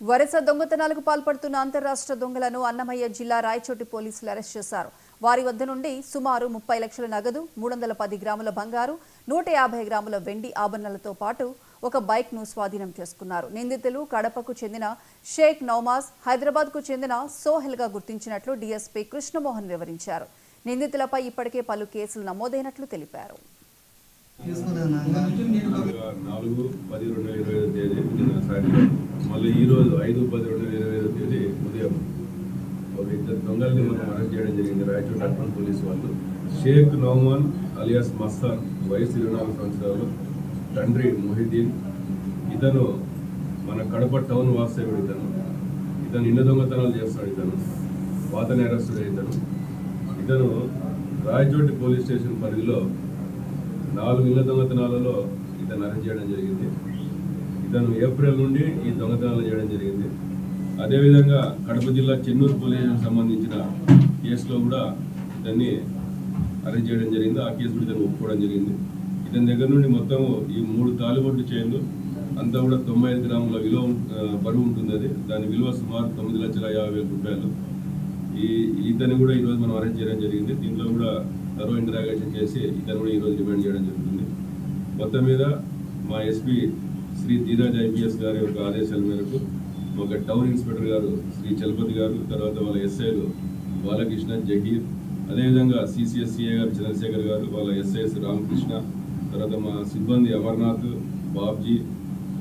వరుస దొంగతనాలకు పాల్పడుతున్న అంతర్రాష్ట్ర దొంగలను అన్నమయ్య జిల్లా రాయచోటి పోలీసులు అరెస్ట్ చేశారు. వారి వద్ద నుండి సుమారు 30 లక్షల నగదు, 310 గ్రాముల బంగారు, 150 గ్రాముల వెండి ఆభరణాలతో పాటు ఒక బైక్ ను స్వాధీనం చేసుకున్నారు. నిందితులు కడపకు చెందిన షేక్ నౌమాజ్, హైదరాబాద్ కు చెందిన సోహెల్ గా గుర్తించినట్లు డీఎస్పీ కృష్ణమోహన్ వివరించారు. నిందితులపై ఇప్పటికే పలు కేసులు నమోదైనట్లు తెలిపారు. 4/10/2025 తేదీ సాయంత్రం మళ్ళీ ఈరోజు 5/10/2025 తేదీ ఉదయం ఒక ఇద్దరు దొంగల్ని మనం అరెస్ట్ చేయడం జరిగింది. రాయచోటి అర్బన్ పోలీసు వాళ్ళు షేక్ నౌమాన్ అలియాస్ మస్తాన్, వయసు 24 సంవత్సరాలు, తండ్రి మొహిద్దీన్. ఇతను మన కడప టౌన్ వాస్తవ్యుడు. ఇతను ఇళ్ళ దొంగతనాలు చేస్తాడు. ఇతను పాత నేరస్తుడు. ఇతను రాయచోటి పోలీస్ స్టేషన్ పరిధిలో 4 ఇళ్ల దొంగతనాలలో ఇతను అరెస్ట్ చేయడం జరిగింది. ఇతను ఏప్రిల్ నుండి ఈ దొంగతనాలు చేయడం జరిగింది. అదేవిధంగా కడప జిల్లా చెన్నూరు పోలీసులకు సంబంధించిన కేసులో కూడా ఇతన్ని అరెస్ట్ చేయడం జరిగింది. ఆ కేసు కూడా ఇతను ఒప్పుకోవడం జరిగింది. ఇతని దగ్గర నుండి మొత్తం ఈ 3 తాలిబొట్టు చైన్లు అంతా కూడా 95 గ్రాముల విలువ బరువు ఉంటుంది. దాని విలువ సుమారు 9,50,000 రూపాయలు. ఇతను కూడా ఈరోజు మనం అరెస్ట్ చేయడం జరిగింది. దీంట్లో కూడా తరో ఇంటరాగేషన్ చేసి ఇతను కూడా ఈరోజు రిమాండ్ చేయడం జరుగుతుంది. మొత్తం మీద మా ఎస్పీ శ్రీ ధీరాజ్ ఐపీఎస్ గారి యొక్క ఆదేశాల మేరకు ఒక టౌన్ ఇన్స్పెక్టర్ గారు శ్రీ చలపతి గారు, తర్వాత వాళ్ళ ఎస్ఐలు బాలకృష్ణ, జహీర్, అదేవిధంగా సిసిఎస్సిఏ గారు చంద్రశేఖర్ గారు, వాళ్ళ ఎస్ఐఎస్ రామకృష్ణ, తర్వాత మా సిబ్బంది అమర్నాథ్, బాబ్జీ,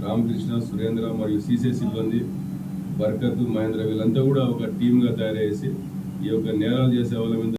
రామకృష్ణ, సురేంద్ర మరియు సిసిఐ సిబ్బంది బర్కత్, మహేంద్ర వీళ్ళంతా కూడా ఒక టీమ్గా తయారు చేసి ఈ యొక్క నేరాలు చేసే వాళ్ళ మీద